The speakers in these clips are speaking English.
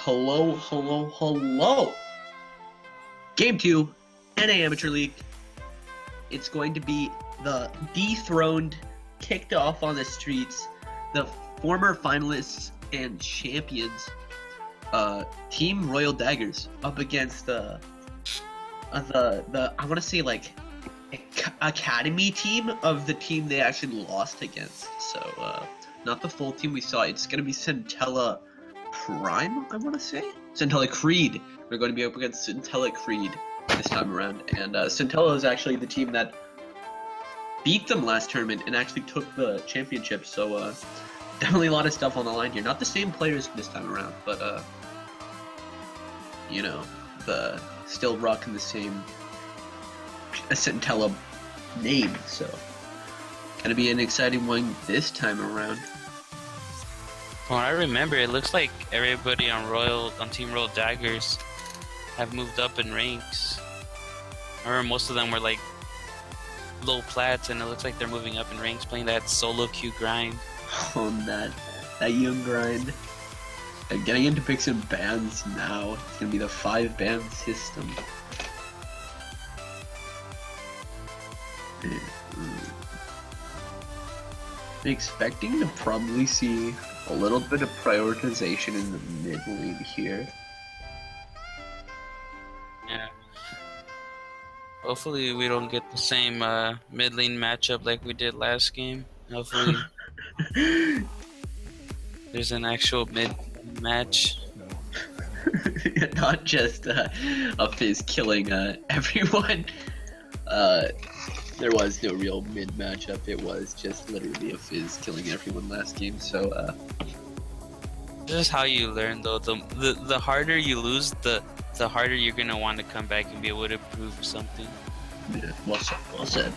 Hello, hello, hello! Game 2, NA Amateur League. It's going to be the dethroned, kicked off on the streets, the former finalists and champions, Team Royal Daggers up against the I want to say like academy team of the team they actually lost against. So not the full team we saw. It's gonna be Centella Prime, I want to say. Centella Creed. We're going to be up against Centella Creed this time around, and Centella is actually the team that beat them last tournament and actually took the championship. So definitely a lot of stuff on the line here. Not the same players this time around, but you know, still rocking the same Centella name. So gonna be an exciting one this time around. From what I remember, it looks like everybody on Team Royal Daggers have moved up in ranks. I remember most of them were like low plats, and it looks like they're moving up in ranks, playing that solo queue grind. On that young grind. And getting into picks and bans now. It's gonna be the 5-ban system. Expecting to probably see a little bit of prioritization in the mid lane here. Yeah. Hopefully we don't get the same mid lane matchup like we did last game. Hopefully there's an actual mid match. Not just a Fizz killing everyone. There was no real mid matchup. It was just literally a Fizz killing everyone last game. So This is how you learn, though. The harder you lose, the harder you're gonna want to come back and be able to prove something. yeah, well said.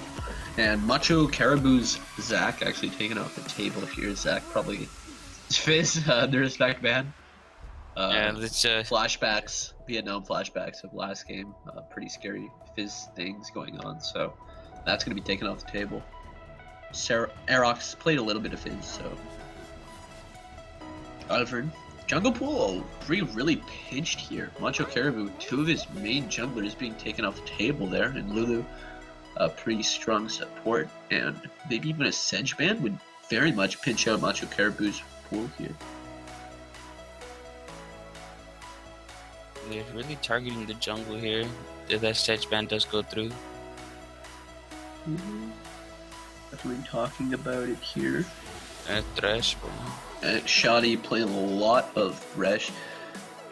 And Macho Caribou's Zach actually taken off the table here. Zach probably Fizz the respect ban. Yeah, it's Flashbacks, Vietnam flashbacks of last game. Pretty scary Fizz things going on. So that's gonna be taken off the table. Aerox played a little bit of Fizz, so. However, Jungle Pool really pinched here. Macho Caribou, 2 of his main junglers being taken off the table there, and Lulu, a pretty strong support, and maybe even a Sedge ban would very much pinch out Macho Caribou's pool here. they're really targeting the jungle here. If that Sedge ban does go through. Definitely talking about it here. Thresh, bro. Shoddy playing a lot of Thresh.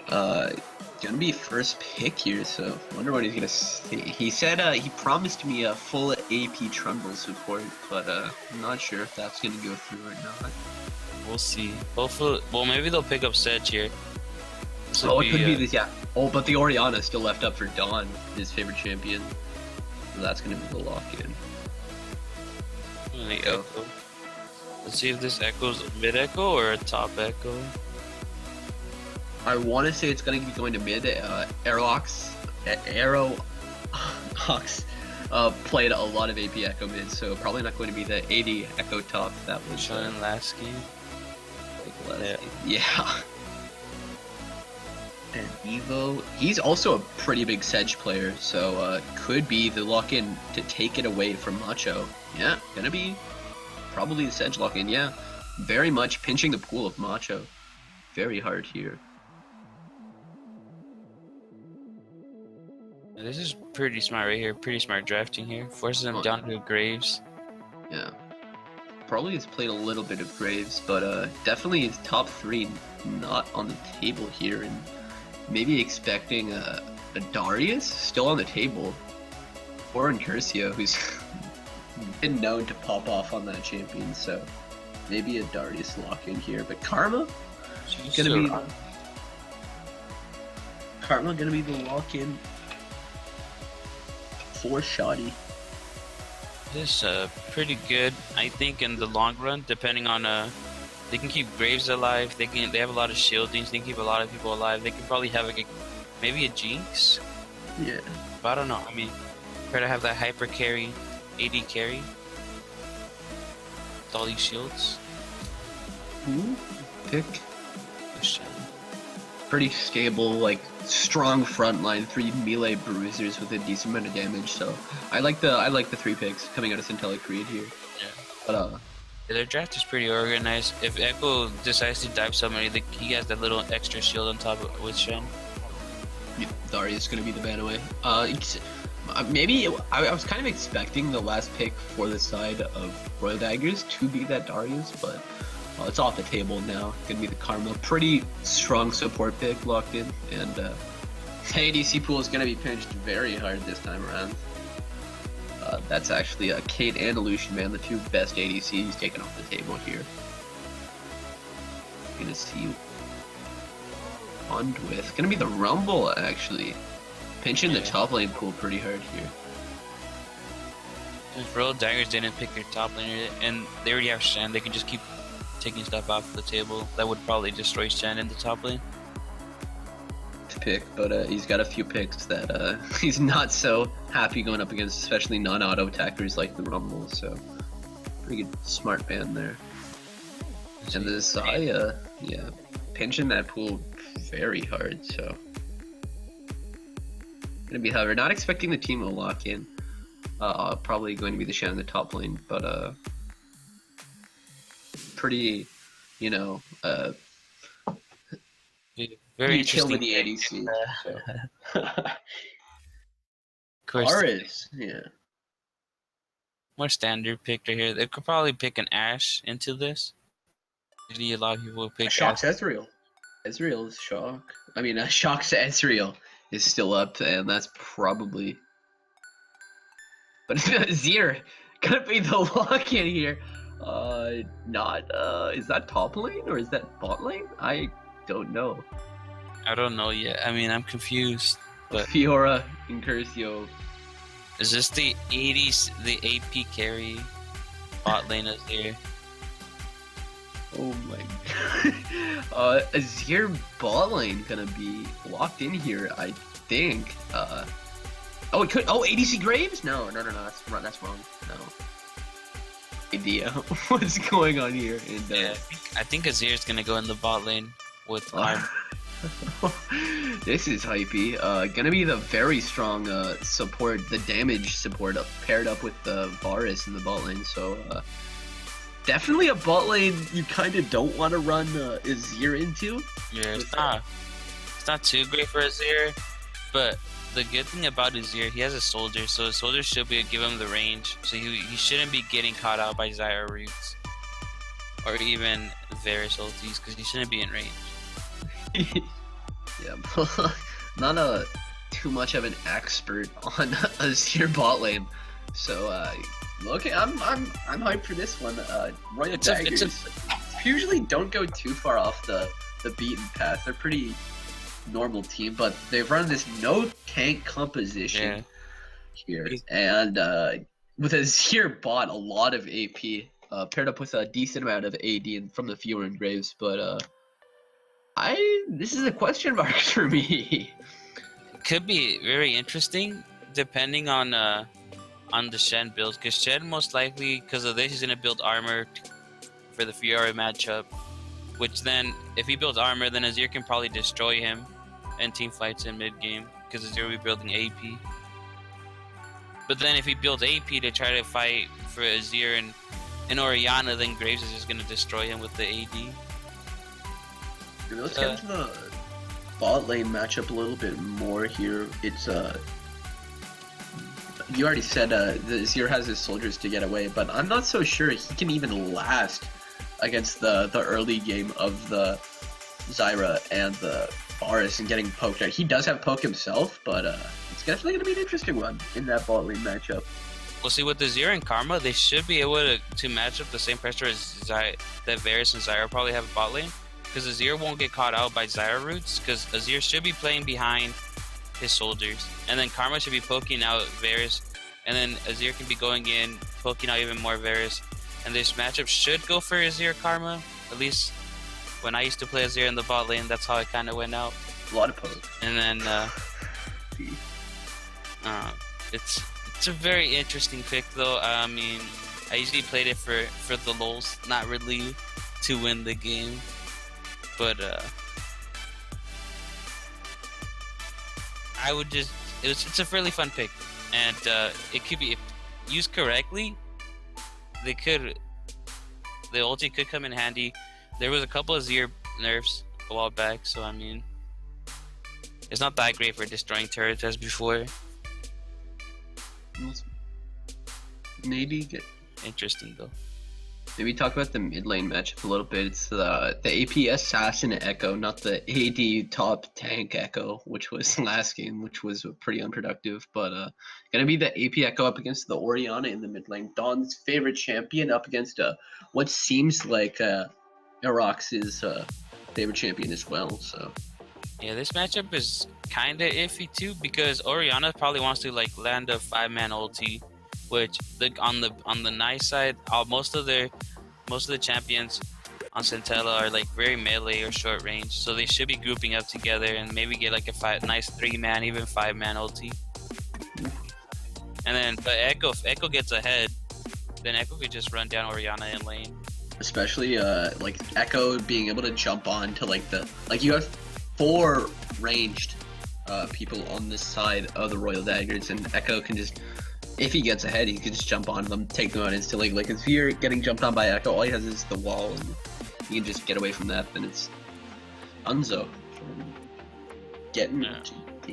Gonna be first pick here, so wonder what he's gonna say. He said he promised me a full AP Trundle support, but I'm not sure if that's gonna go through or not. We'll see. Hopefully, well, maybe they'll pick up Sedge here. It could be this, yeah. Oh, but the Orianna still left up for Dawn, his favorite champion. So that's gonna be the lock-in. Echo. Let's see if this echoes a mid echo or a top echo. I want to say it's going to be going to mid. Aerox played a lot of AP echo mid, so probably not going to be the 80 echo top that was shown last game. Yeah. And Evo, he's also a pretty big Sedge player, so could be the lock-in to take it away from Macho. Yeah, gonna be probably the Sedge lock-in, yeah. Very much pinching the pool of Macho. Very hard here. This is pretty smart right here. Pretty smart drafting here. Forces him down to Graves. Yeah. Probably has played a little bit of Graves, but definitely his top 3 not on the table here, and maybe expecting a Darius still on the table, or an Curcio, who's been known to pop off on that champion, so maybe a Darius lock-in here. But Karma gonna be the lock-in for Shoddy. This is pretty good, I think, in the long run. Depending on they can keep Graves alive. They have a lot of shieldings. They can keep a lot of people alive. They can probably have maybe a Jinx. Yeah. But I don't know. I mean, try to have that hyper carry, AD carry with all these shields. Ooh, pick. pretty stable, like strong front line, 3 melee bruisers with a decent amount of damage. So I like the 3 picks coming out of Centella Creed here. Yeah. But Their draft is pretty organized. If Echo decides to dive somebody, he has that little extra shield on top of, with Shen. yeah, Darius is gonna be the ban away. Maybe I was kind of expecting the last pick for the side of Royal Daggers to be that Darius, but it's off the table now. Gonna be the Karma. Pretty strong support pick locked in, and the ADC pool is gonna be pinched very hard this time around. That's actually Kate and Illusion Man, the 2 best ADCs taken off the table here. Gonna see Bond with. Gonna be the Rumble actually. Pinching the top lane pool pretty hard here. If Royal Daggers didn't pick their top laner and they already have Shen, they can just keep taking stuff off the table. That would probably destroy Shen in the top lane. To pick, but he's got a few picks that he's not so happy going up against, especially non-auto attackers like the Rumble. So pretty good, smart ban there. And the Xayah, yeah, pinching that pool very hard. So gonna be, however, not expecting the team to lock in. Probably going to be the Shen in the top lane, but pretty, you know, very interesting interesting. with the ADC. So. Of course, Aris, yeah. more standard pick right here. They could probably pick an Ashe into this. Usually a lot of people would pick Shock's Ashe. Ezreal. Ezreal's Shock. I mean, Shock's Ezreal is still up, and that's probably. But Zir gonna be the lock in here. Is that top lane or is that bot lane? I don't know. I don't know yet. I mean, I'm confused. But Fiora and Curcio. is this the 80s, the AP carry bot lane is here? Oh my god. Azir bot lane gonna be locked in here, I think. Oh, it could. Oh, ADC Graves? No, that's wrong. No. Idea what's going on here. And, Yeah, I think Azir's gonna go in the bot lane with Karma. This is hypey. Gonna be the very strong support, the damage support paired up with the Varus in the bot lane. So definitely a bot lane you kind of don't want to run Azir into. Yeah, it's not too great for Azir, but the good thing about Azir, he has a soldier, so a soldier should be give him the range, so he shouldn't be getting caught out by Xayah roots or even Varus ultis, because he shouldn't be in range. Yeah, not too much of an expert on Azir bot lane, so okay, I'm hyped for this one. Royal Daggers usually don't go too far off the beaten path. They're pretty normal team, but they've run this no tank composition here, and with Azir bot a lot of AP paired up with a decent amount of AD and from the Fiora and Graves, but this is a question mark for me. It could be very interesting depending on the Shen build, because Shen most likely, because of this, he's gonna build armor for the Fiora matchup, which then if he builds armor, then Azir can probably destroy him and team fights in mid game, because Azir will be building AP. But then if he builds AP to try to fight for Azir and Orianna, then Graves is just gonna destroy him with the AD. Let's get into the bot lane matchup a little bit more here. It's you already said the Azir has his soldiers to get away, but I'm not so sure he can even last against the early game of the Zyra and the Varus and getting poked out. He does have poke himself, but it's definitely going to be an interesting one in that bot lane matchup. We'll see with the Azir and Karma, they should be able to match up the same pressure as that Varus and Zyra probably have a bot lane, because Azir won't get caught out by Zyra roots, because Azir should be playing behind his soldiers, and then Karma should be poking out Varus, and then Azir can be going in, poking out even more Varus, and this matchup should go for Azir Karma. At least when I used to play Azir in the bot lane, that's how it kind of went out. A lot of poke. And then it's a very interesting pick though. I mean, I usually played it for the lulz, not really to win the game, but I would just it's a fairly fun pick, and it could be if used correctly. They could the ulti could come in handy. There was a couple of Zir nerfs a while back, so I mean, it's not that great for destroying turrets as before. Maybe Interesting though. maybe talk about the mid lane matchup a little bit. It's the AP Assassin Echo, not the AD top tank Echo, which was last game, which was pretty unproductive. But gonna be the AP Echo up against the Orianna in the mid lane. Don's favorite champion up against what seems like Arox's favorite champion as well. So Yeah, this matchup is kind of iffy too because Orianna probably wants to like land a 5-man ulti, which on the nice side, most of the champions on Centella are like very melee or short range, so they should be grouping up together and maybe get like a nice 3-man, even 5-man ulti. And then, but if Echo gets ahead, then Echo could just run down Orianna in lane. especially like Echo being able to jump on to you have 4 ranged people on this side of the Royal Daggers, and Echo can just, if he gets ahead, he can just jump on them, take them out instantly. Like if you're getting jumped on by Echo, all he has is the wall, and you can just get away from that. Then it's Unzo getting. Yeah.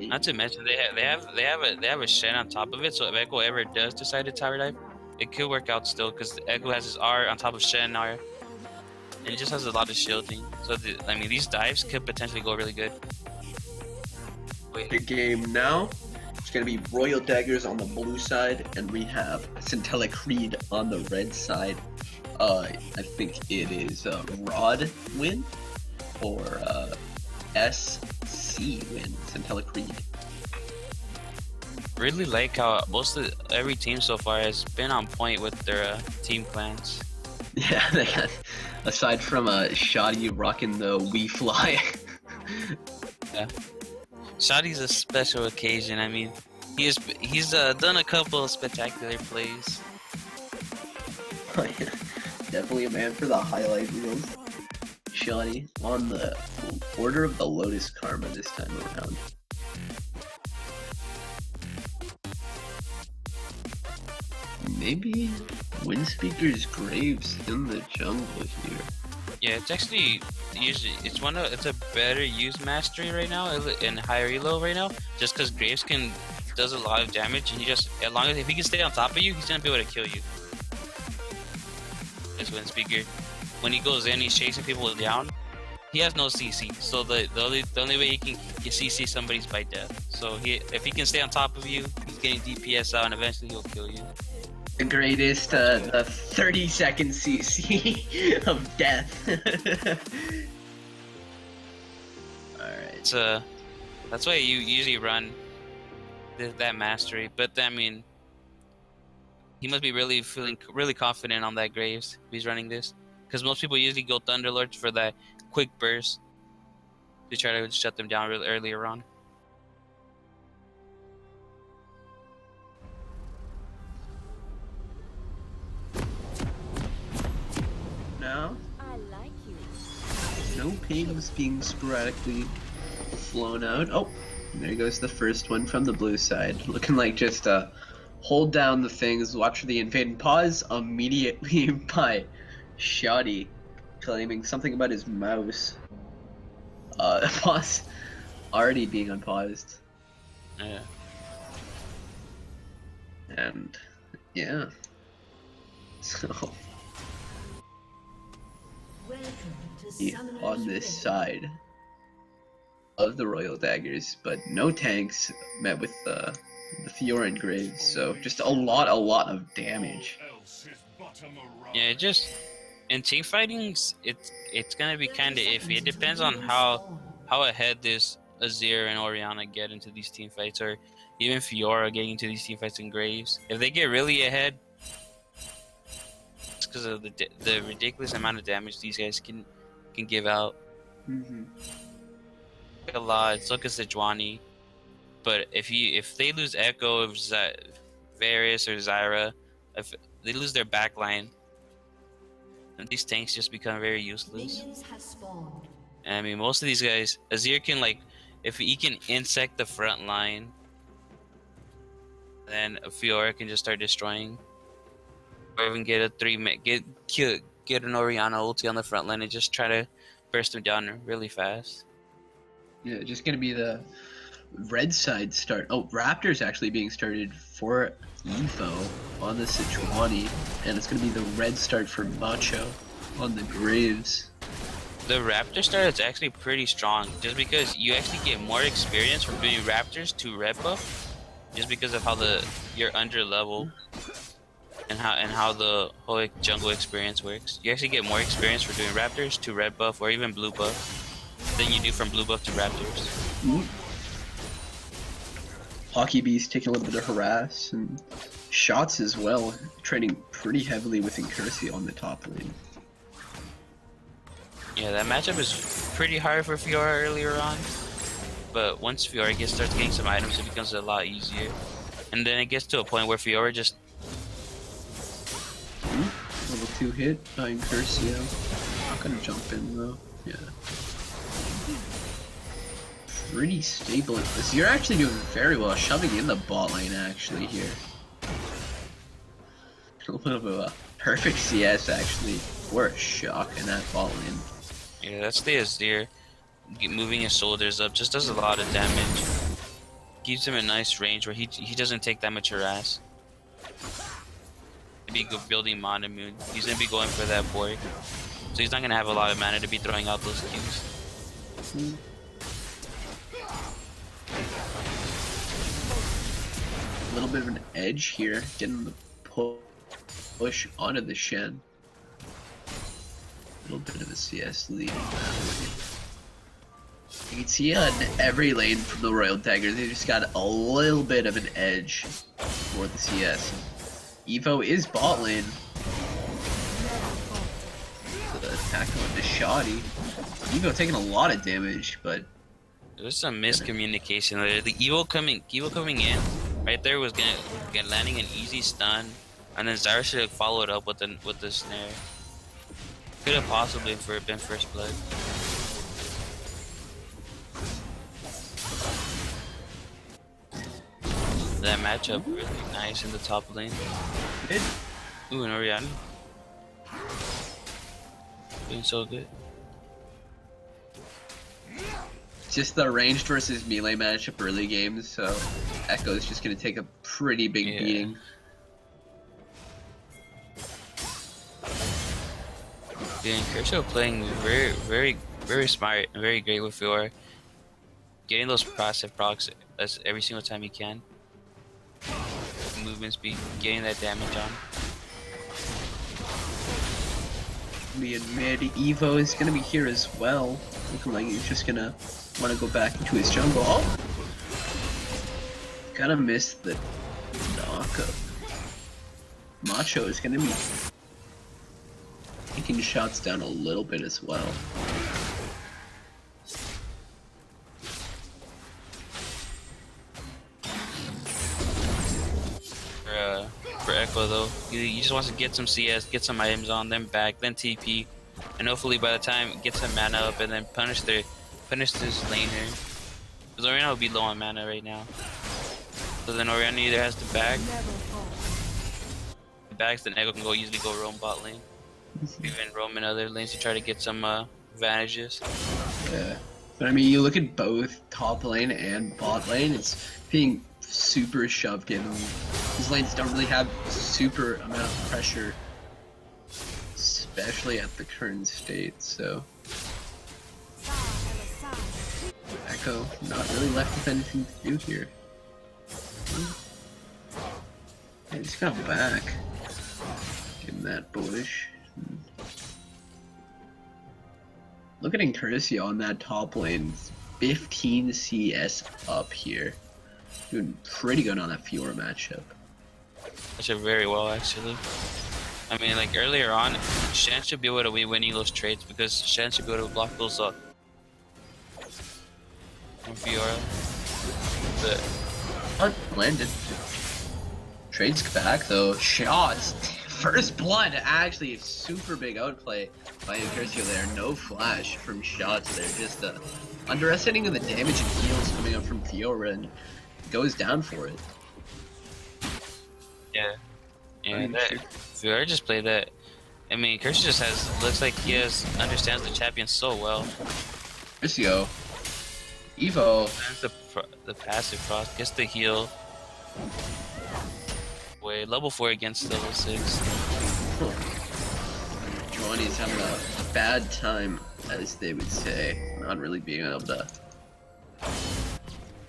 Not to mention they have a Shen on top of it, so if Echo ever does decide to tower dive, it could work out still because Echo has his R on top of Shen R, and it just has a lot of shielding. So I mean, these dives could potentially go really good. The game now. It's gonna be Royal Daggers on the blue side, and we have Centella Creed on the red side. I think it is Rod win or SC win. Centella Creed. Really like how every team so far has been on point with their team plans. Yeah, they got, aside from Shoddy rocking the We Fly. Yeah, Shoddy's a special occasion. I mean, he's done a couple of spectacular plays. Oh, yeah. Definitely a man for the highlight reels. Shoddy on the Order of the Lotus Karma this time around. Maybe Windspeaker's Graves in the jungle here. Yeah, it's actually usually it's a better used mastery right now in higher elo right now, just because Graves does a lot of damage, and he just if he can stay on top of you, he's gonna be able to kill you. This Windspeaker, when he goes in, he's chasing people down. He has no CC, so the only way he can CC somebody's by death. So if he can stay on top of you, he's getting DPS out, and eventually he'll kill you. The greatest, the 30-second CC of death. Alright. So that's why you usually run that mastery. But I mean, he must be feeling really confident on that Graves if he's running this, because most people usually go Thunderlords for that quick burst to try to shut them down really earlier on. Now, I like you. no pings being sporadically flown out. Oh, there goes the first one from the blue side. Looking like just hold down the things, watch for the invade, and pause immediately by Shoddy claiming something about his mouse. Pause already being unpaused. Yeah. And yeah. So on this side of the Royal Daggers, but no tanks met with the Fioran Graves, so just a lot of damage. Yeah, in team fightings, it's gonna be kind of iffy. It depends on how ahead this Azir and Orianna get into these team fights, or even Fiora getting into these team fights in Graves. If they get really ahead, it's because of the ridiculous amount of damage these guys can give out. Mm-hmm. A lot. It's look at Sejuani. But if they lose Echo, Varus or Zyra, if they lose their backline, then these tanks just become very useless. And I mean, most of these guys, Azir can if he can insect the front line, then Fiora can just start destroying, or even get a get an Orianna ulti on the front line and just try to burst him down really fast. Yeah, just gonna be the red side start. Oh, Raptors actually being started for Evo on the Sejuani, and it's gonna be the red start for Macho on the Graves. The Raptor start is actually pretty strong, just because you actually get more experience from doing Raptors to red buff, just because of how you're under level and how the whole jungle experience works. You actually get more experience for doing Raptors to red buff or even blue buff than you do from blue buff to Raptors. Hockey Beast taking a little bit of harass and shots as well, trading pretty heavily with Incursi on the top lane. Yeah, that matchup is pretty hard for Fiora earlier on, but once Fiora starts getting some items, it becomes a lot easier. And then it gets to a point where Fiora just... Level 2 hit by Incursi. Not gonna jump in though. Yeah. Pretty stable at this. You're actually doing very well, shoving in the bot lane actually here. A little bit of a perfect CS actually. What a shock in that bot lane. Yeah, that's the Azir. Moving his soldiers up just does a lot of damage. Gives him a nice range where he doesn't take that much harass. Be building mana moon. He's gonna be going for that board, so he's not gonna have a lot of mana to be throwing out those Qs. A little bit of an edge here, getting the push onto the Shen. A little bit of a CS lead. You can see on every lane from the Royal Daggers, they just got a little bit of an edge for the CS. Evo is bot lane. So the attack on the shoddy. Evo taking a lot of damage, but there's some miscommunication there. The Evo coming in right there was gonna get landing an easy stun, and then Zyra should have followed up with the snare. Could have possibly been first blood. That matchup really nice in the top lane. good. Ooh, and Orianna. Doing so good. Just the ranged versus melee matchup early games, so Echo's just gonna take a pretty big beating. Yeah, and Kershaw playing very smart and very great with Fiora. Getting those passive procs every single time he can. Movement speed, getting that damage on. We admit Evo is gonna be here as well. Looking like he's just gonna want to go back into his jungle. Oh! Gotta miss the knockup. Macho is gonna be taking shots down a little bit as well. For Echo though, he just wants to get some CS, get some items on, then back, then TP, and hopefully by the time get some mana up and then punish this laner. Because Orianna will be low on mana right now. So then Orianna either has to back, then Echo can easily go roam bot lane, even roam in other lanes to try to get some advantages. Yeah, but I mean, you look at both top lane and bot lane, it's being super shoved in. These lanes don't really have super amount of pressure, especially at the current state, so Echo not really left with anything to do here. Yeah, he's got back. Give him that bush. Look at Incursi on that top lane. 15 CS up here. Doing pretty good on that Fiora matchup. Matchup very well actually. I mean, like earlier on, Shen should be able to be winning those trades because Shen should be able to block those up from Fiora. But Landed. Trades back though. Shots. First blood, actually, super big outplay by Incursio there. No flash from shots there. Just underestimating of the damage and heals coming up from Fiora and goes down for it. Yeah. Yeah, Fiora just played that. I mean, Incursio just looks like he understands the champion so well. Incursio. Evo. The passive frost, gets the heal. Wait, level 4 against level 6. Johnny's having a bad time, as they would say. Not really being able to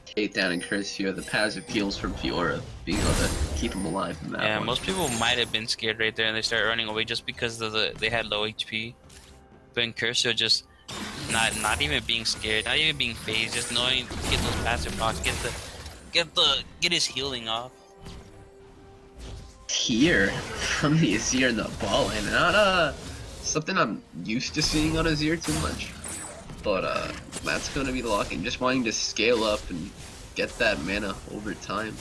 take down Incursio. The passive heals from Fiora, being able to keep him alive in that one. Most people might have been scared right there and they started running away just because of they had low HP. But Incursio just not even being scared, not even being phased, just knowing to get those passive blocks, get his healing off. Here from the Azir in the ball lane, not something I'm used to seeing on Azir too much, but that's going to be the locking. Just wanting to scale up and get that mana over time.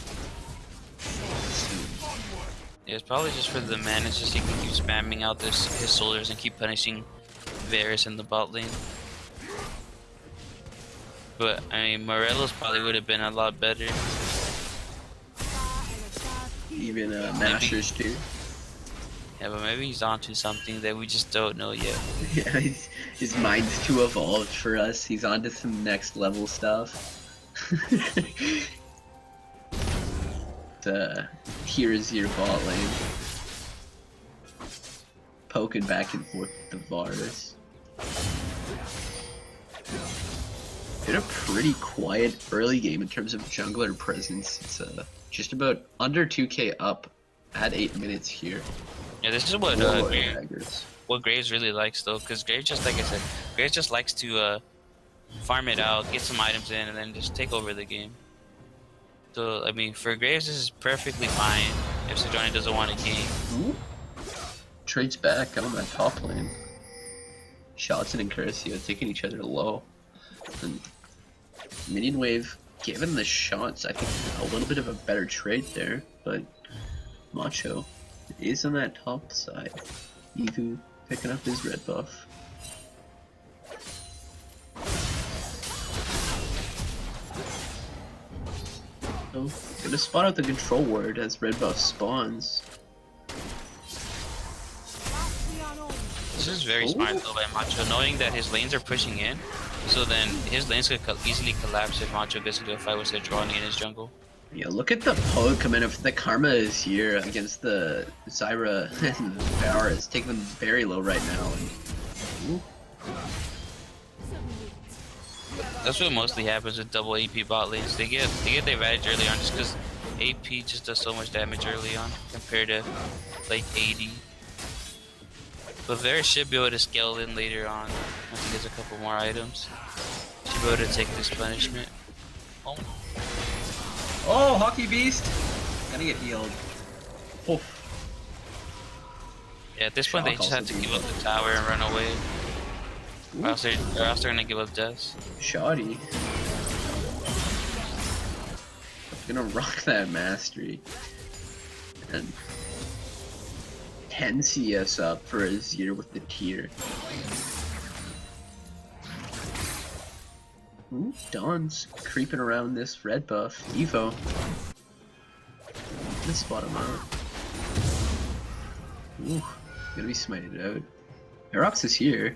Yeah, it's probably just for the mana, it's just he can keep spamming out his soldiers and keep punishing Varus in the bot lane. But I mean, Morelos probably would have been a lot better. Even Masters too. Yeah, but maybe he's onto something that we just don't know yet. Yeah, his mind's too evolved for us. He's onto some next level stuff. Here's your bot lane. Poking back and forth with the Varus. Been a pretty quiet early game in terms of jungler presence. It's just about under 2k up at 8 minutes here. Yeah, this is what Graves really likes though, because Graves, just like I said, Graves just likes to farm it out, get some items in, and then just take over the game. So I mean, for Graves, this is perfectly fine if Sejuani doesn't want to game. Ooh. Trades back on that top lane. Shots and Incursio taking each other low. And minion wave, given the shots, I think a little bit of a better trade there, but Macho is on that top side. Evu picking up his red buff. Oh, gonna spot out the control ward as red buff spawns. This is very smart though by Macho, knowing that his lanes are pushing in, so then his lanes could easily collapse if Macho gets into a fight with Sejuani in his jungle. Yeah, look at the poke coming up. The Karma is here against the Zyra and Varus, taking them very low right now. And, that's what mostly happens with double AP bot lanes. They get their advantage early on just because AP just does so much damage early on compared to like AD. But Varus should be able to scale in later on once he gets a couple more items. Should be able to take this punishment. Oh, Hockey Beast! Gonna get healed. Oh. Yeah, at this point they just have to give up the tower and run away. Or else they're gonna give up deaths. Shoddy. Gonna rock that mastery. And 10 CS up for Azir with the tier. Ooh, Dawn's creeping around this red buff. Evo. Let's spot him out. Ooh, gonna be smited out. Aerox is here.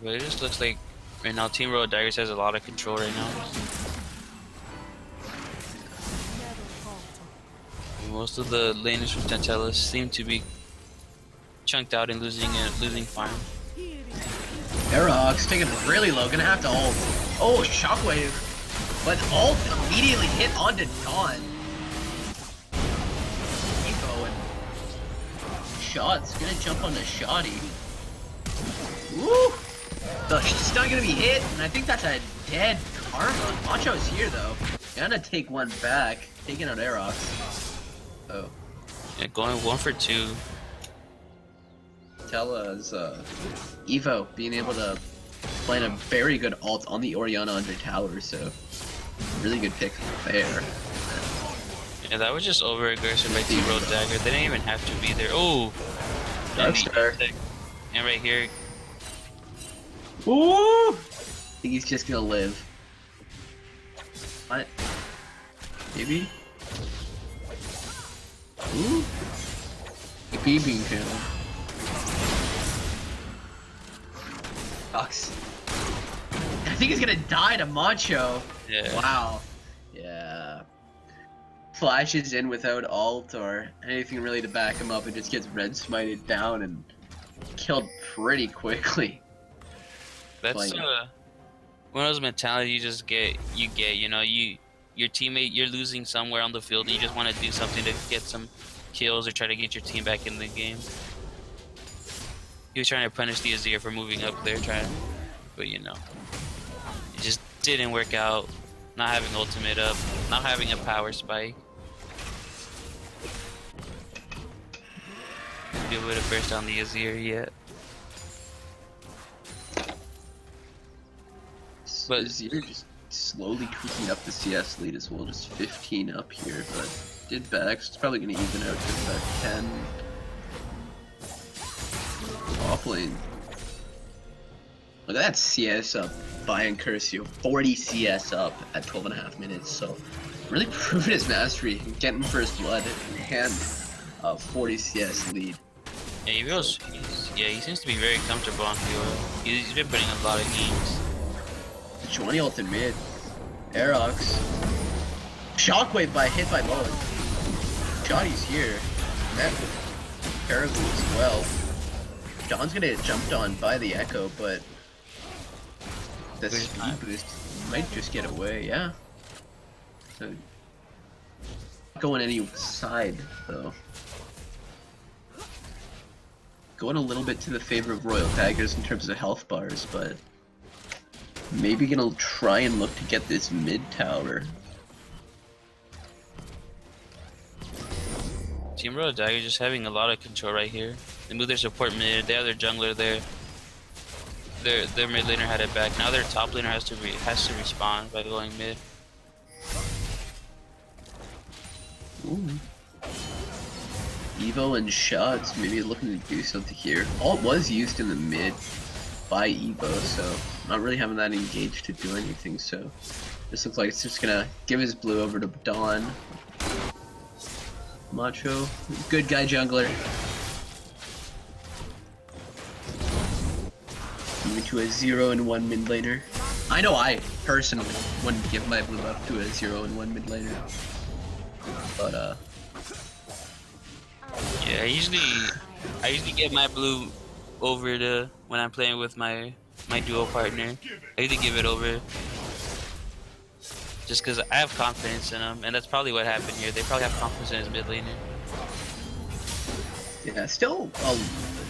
But it just looks like right now Team Royal Daggers has a lot of control right now. Most of the laners from Tantalus seem to be chunked out and losing farm. Aerox taking it really low, gonna have to ult. Oh, shockwave. But ult immediately hit onto Dawn. Evo and Shots gonna jump onto Shoddy. Woo! The stun gonna be hit, and I think that's a dead Karma. Macho's here though. Gonna take one back, taking out Aerox. Oh. Yeah, going 1 for 2. Tella's Evo being able to plan a very good ult on the Orianna under tower, so really good pick there. Yeah, that was just over aggressive by Team Road Dagger. They didn't even have to be there. Oh, Darkstar. and right here, Ooh! I think he's just gonna live. What? Maybe? Ooh! AP being channel. Sucks. I think he's gonna die to Macho. yeah. Wow. Yeah. Flashes in without ult or anything really to back him up and just gets red smited down and killed pretty quickly. That's Like, one of those mentality you know, your teammate, you're losing somewhere on the field and you just want to do something to get some kills or try to get your team back in the game. He was trying to punish the Azir for moving up there, but you know, it just didn't work out. Not having ultimate up, not having a power spike. Be able to burst down the Azir yet. but Azir just slowly creeping up the CS lead as well, just 15 up here, but did back, so it's probably going to even out to about 10. Off lane. Look at that CS up by Incursio, 40 CS up at 12.5 minutes, so really proving his mastery, getting first blood and 40 CS lead. Yeah, he seems to be very comfortable on field. He's been putting a lot of games. Johnny ult in mid. Aerox. Shockwave by hit by Mullen. Johnny's here. Met with Caribou as well. John's gonna get jumped on by the Echo, but the speed boost might just get away, yeah. So, going any side though. Going a little bit to the favor of Royal Daggers in terms of health bars, but maybe gonna try and look to get this mid tower. Team Royal Dagger just having a lot of control right here. They move their support mid, they have their jungler there. Their mid laner had it back. Now their top laner has to respawn by going mid. Ooh. Evo and Shots maybe looking to do something here. Ult was used in the mid by Evo, so not really having that engaged to do anything, so this looks like it's just gonna give his blue over to Dawn. Macho, good guy jungler. Moving to a 0-1 mid laner. I know I personally wouldn't give my blue up to a 0-1 mid laner, but yeah, I usually get my blue over to when I'm playing with my duo partner. I usually give it over just because I have confidence in him, and that's probably what happened here. They probably have confidence in his mid laner. Yeah, still a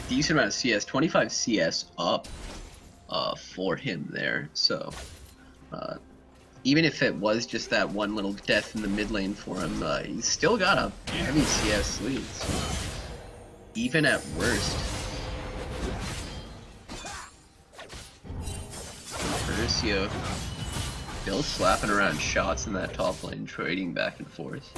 decent amount of CS, 25 CS up for him there. So even if it was just that one little death in the mid lane for him, he's still got a heavy CS lead. So even at worst, Percio still slapping around shots in that top lane, trading back and forth.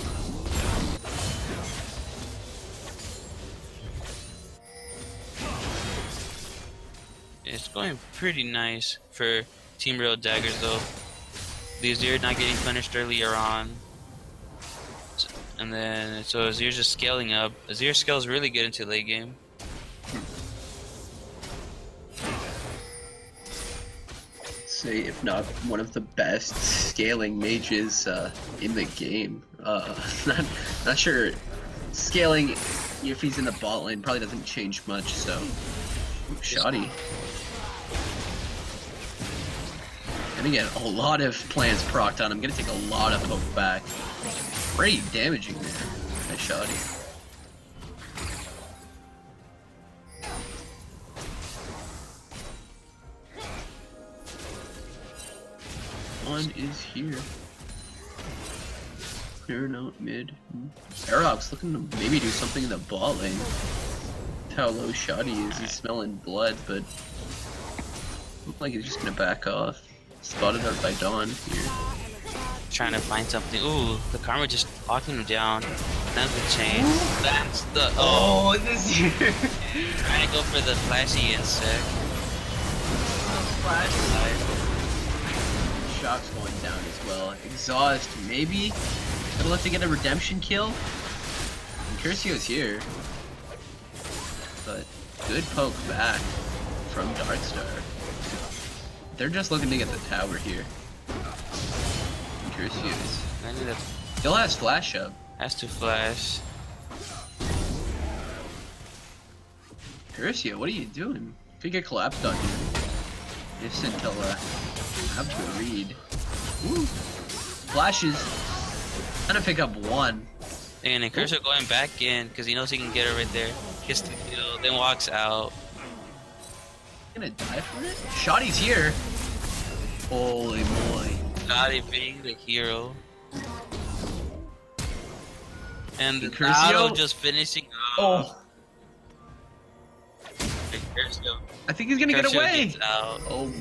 It's going pretty nice for Team Real Daggers though. The Azir not getting punished earlier on. And then, so Azir's just scaling up. Azir scales really good into late game. Say, if not one of the best scaling mages in the game. Not sure. Scaling, if he's in the bot lane, probably doesn't change much, so. Shoddy. Gonna get a lot of plants procced on him. Gonna take a lot of poke back. Pretty damaging there by Shoddy. One is here. Clearing out mid. Aerox looking to maybe do something in the bot lane. That's how low Shoddy is. He's smelling blood, but look like he's just gonna back off. Spotted out by Dawn here. trying to find something. Ooh, the karma just locking him down. Then the chain. That's the Oh, this here. trying to go for the flashy insect. Shock's going down as well. Exhaust, maybe. Gonna look to get a redemption kill. And Curcio's here. But good poke back from Darkstar. They're just looking to get the tower here. Curcio's still has flash up. Has to flash. Curcio, what are you doing? If you get collapsed on you. Just until have to read. Ooh. Flashes. Gonna pick up one. And then Curcio going back in because he knows he can get her right there. Gets the kill, then walks out. Gonna die for it? Shoddy's here. Holy moly. Shoddy being the hero. And the Curcio Curcio just finishing off. Curcio. I think he's gonna get away. Gets out. Oh.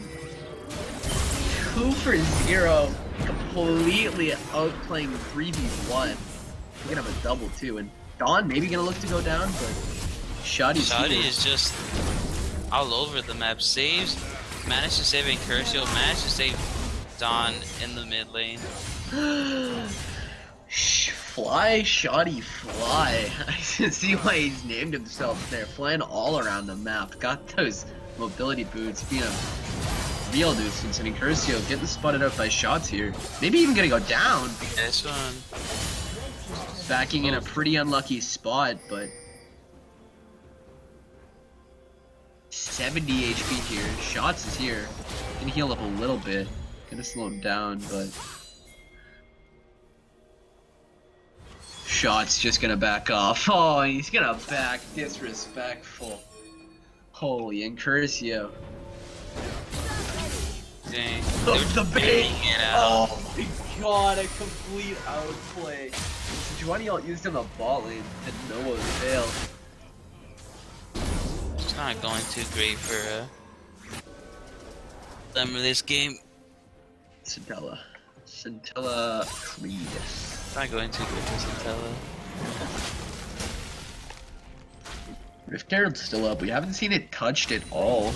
2 for 0. Completely outplaying 3v1. We're gonna have a double too. And Dawn maybe gonna look to go down, but Shoddy is just all over the map. Saves, managed to save Curcio, managed to save Dawn in the mid lane. Fly, Shoddy, fly. I can see why he's named himself there. Flying all around the map. Got those mobility boots being a real nuisance. And Curcio getting spotted out by shots here. Maybe even gonna go down. This one. Backing in a pretty unlucky spot, but 70 HP here. Shots is here. Gonna heal up a little bit. Gonna slow him down, but Shots just gonna back off. Oh, he's gonna back. Disrespectful. Holy, and Curcio. Dang. The bait! Oh my god, a complete outplay. Giovanni used in the bot lane to no avail. It's not going too great for them in this game. Scintilla Creed. It's not going too good for Scintilla. Rift Herald's still up. We haven't seen it touched at all.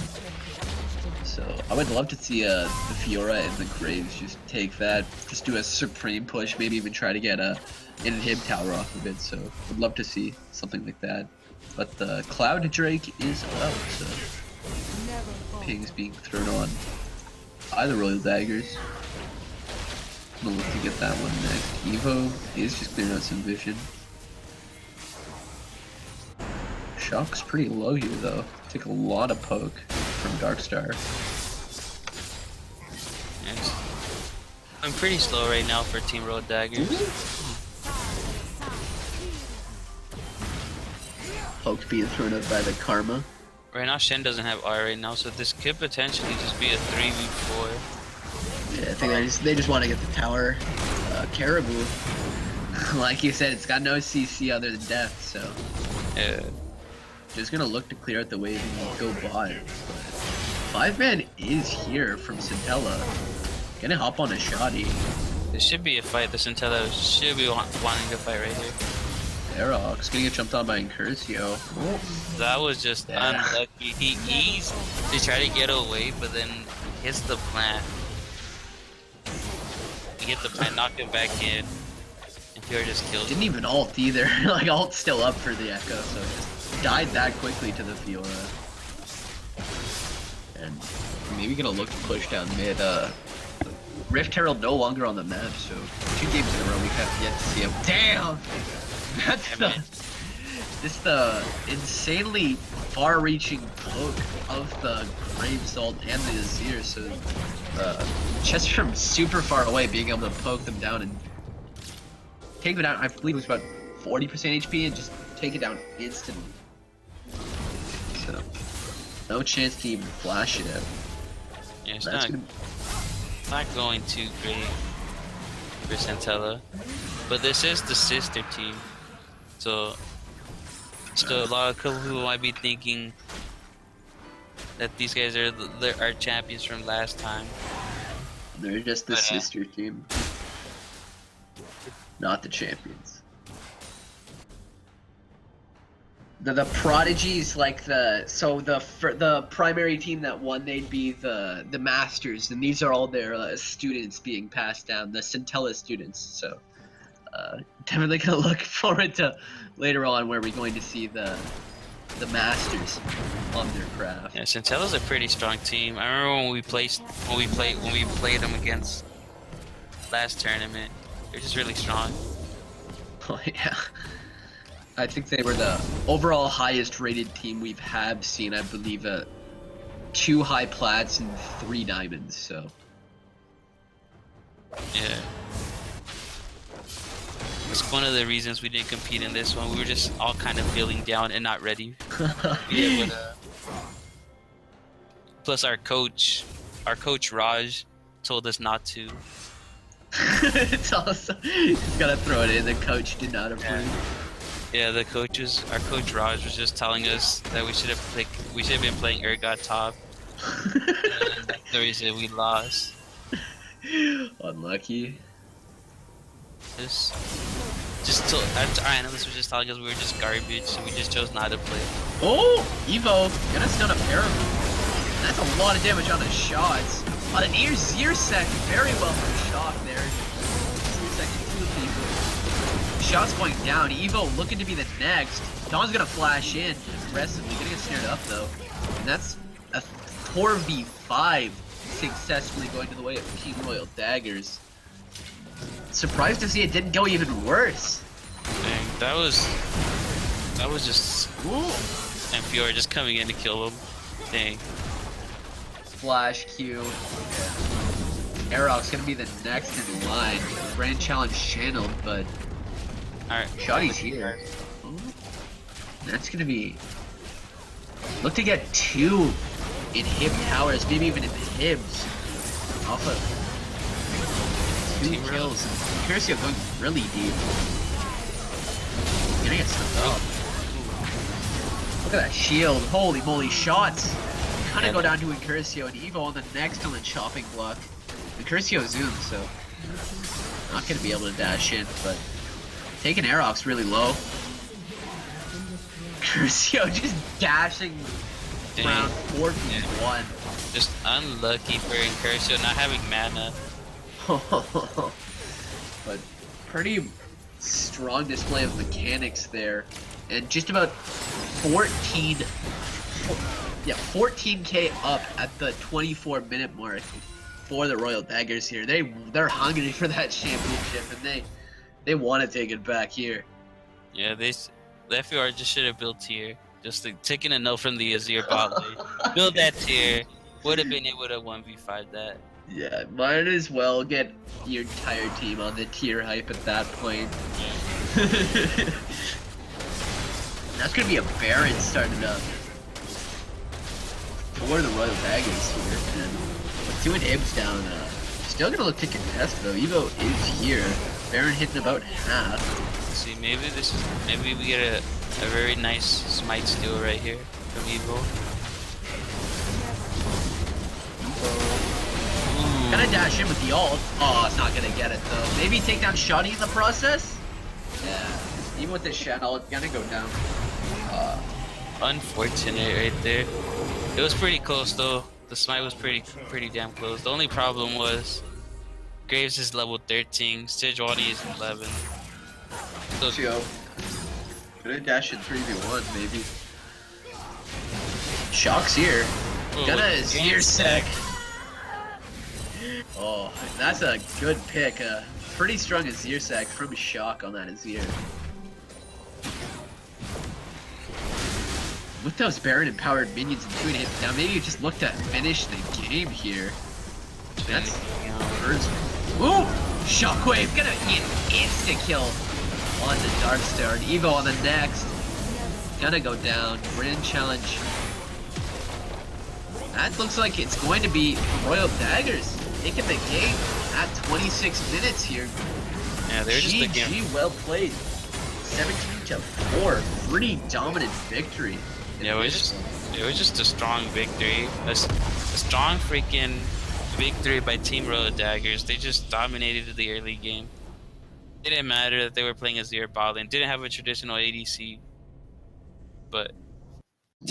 So I would love to see the Fiora and the Graves just take that, just do a supreme push, maybe even try to get an inhib tower off of it. So would love to see something like that. But the Cloud Drake is up, so pings being thrown on by the Royal Daggers. I'm gonna look to get that one next. Evo is just clearing out some vision. Shock's pretty low here though. Took a lot of poke from Darkstar. Yes. I'm pretty slow right now for Team Road Daggers. Poke being thrown up by the Karma. Right now Shen doesn't have R right now, so this could potentially just be a 3v4. Yeah, I think they just want to get the tower. Caribou. Like you said, it's got no CC other than death, so. Yeah. Just gonna look to clear out the wave and go bot. But 5-man is here from Scintilla. Gonna hop on a Shoddy. This should be a fight. The Scintilla should be wanting to fight right here. Aerox gonna get jumped on by Curcio. Oh. That was just unlucky. He eased to try to get away, but then hits the plant. He hit the plant, knocked him back in, and Fiora just killed him. Didn't even ult either. Like, ult's still up for the Echo, so just died that quickly to the Fiora. And maybe gonna look to push down mid. Rift Herald no longer on the map, so 2 games in a row we have yet to see him. Damn! That's the insanely far-reaching poke of the Graves ult and the Azir, so just from super far away being able to poke them down and take them down. I believe it was about 40% HP and just take it down instantly. So no chance to even flash it out. Yeah, it's not going too great for Scintilla, but this is the sister team, so still a lot of people might be thinking that these guys are our champions from last time. They're just the sister team. not the champions. The prodigies, like the primary team that won, they'd be the masters, and these are all their students being passed down, the Centella students. So definitely gonna look forward to later on where we're going to see the masters on their craft. Yeah, Centella's a pretty strong team. I remember when we played them against last tournament. They're just really strong. Oh yeah. I think they were the overall highest rated team we've seen, I believe, 2 high plats and 3 diamonds, so. Yeah. It's one of the reasons we didn't compete in this one. We were just all kind of feeling down and not ready. Yeah, but, plus our coach Raj told us not to. It's also, just gotta throw it in, the coach did not approve. Yeah, our coach Raj was just telling us that we should have been playing Ergot top. And that's the reason we lost. Unlucky. Analyst was just telling us we were just garbage, so we just chose not to play. Oh, Evo gonna stun a pair of them. That's a lot of damage on the shots. On an near Zirsek, very well from Shock there. Zirsek and 2 people. Shots going down. Evo looking to be the next. Don's gonna flash in aggressively. Gonna get snared up though. And that's a 4v5 successfully going to the way of Team Royal Daggers. Surprised to see it didn't go even worse. Dang, that was just cool. And Fiora just coming in to kill him. Dang. Flash Q. Aerox gonna be the next in line. Grand challenge channeled, but Alright. Shotty's here. Ooh. That's gonna be. Look to get 2 inhib towers, maybe even inhibs. Off of 2 kills. Curcio going really deep. Gonna get stuck up. Look at that shield. Holy moly, shots. Kinda go down to Incurcio and Evo on the next on the chopping block. Incurcio zoomed, so not gonna be able to dash in, but taking Aerox really low. Incurcio just dashing around 4v1. Just unlucky for Incurcio not having mana. But pretty strong display of mechanics there, and just about 14k up at the 24-minute mark for the Royal Daggers here. They're hungry for that championship, and they want to take it back here. Yeah, the FUR just should have built tier. Just taking a note from the Azir bot lane. Build that tier. Would have been able to 1v5 that. Yeah, might as well get your entire team on the tier hype at that point. That's gonna be a Baron starting up for the Royal Daggers here. And with 2 inhibs down, still gonna look to contest though. Evo is here. Baron hitting about half. Let's see, maybe we get a very nice smite steal right here from Evo. Gonna dash in with the ult. Oh, it's not gonna get it though. Maybe take down Shotty in the process? Yeah. Even with the Shen ult, gonna go down. Unfortunate right there. It was pretty close though. The smite was pretty damn close. The only problem was Graves is level 13, Sejuani is 11. So gonna dash in 3v1 maybe. Shock's here. Gonna Zirsek. Oh, that's a good pick. Pretty strong Zirsek from Shock on that Azir. With those Baron empowered minions and 2 hits down, maybe you just look to finish the game here. That's birds. Ooh! Shockwave gonna hit insta kill on the Darkstar. And Evo on the next. Gonna go down. Grand challenge. That looks like it's going to be Royal Daggers taking the game at 26 minutes here. Yeah, they're just the game. GG, well played. 17-4. Pretty dominant victory. Yeah, it was just a strong victory. A strong freaking victory by Team Royal Daggers. They just dominated the early game. didn't matter that they were playing Azir bot lane. Didn't have a traditional ADC, but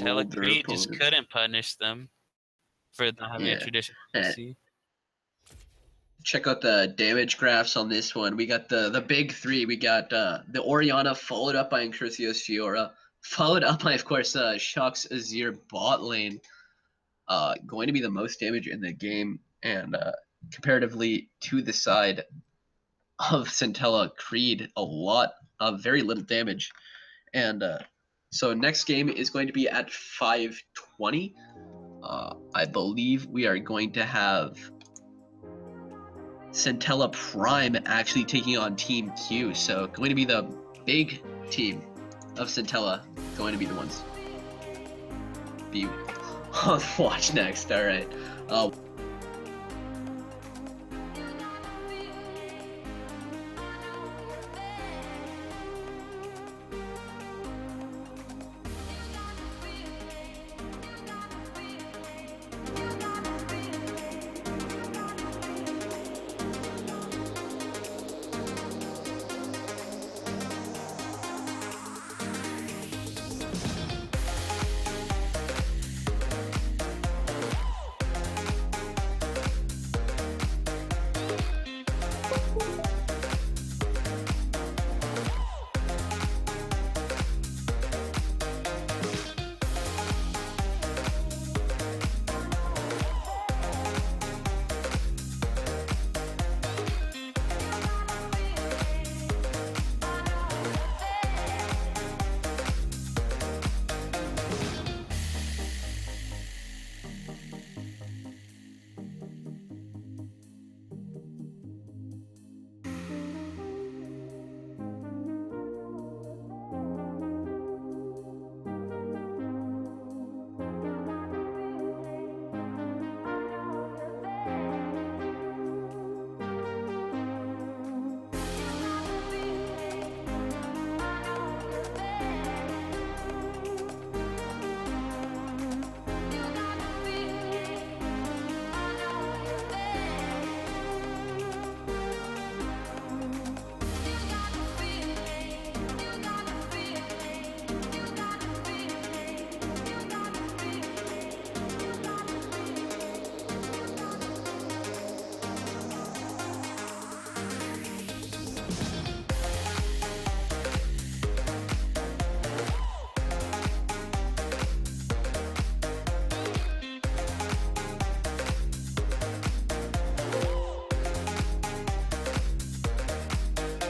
Rolled their Telecrete just opponents. couldn't punish them for not having a Yeah. traditional And ADC. check out the damage graphs on this one. We got the big three. We got the Orianna followed up by Crucius Fiora, followed up by, of course, Shock's Azir bot lane. Going to be the most damage in the game, and comparatively to the side of Centella Creed, a lot of very little damage. And so next game is going to be at 5:20. I believe we are going to have Centella Prime actually taking on Team Q. So going to be the big team of Centella going to be the ones be on watch next. All right.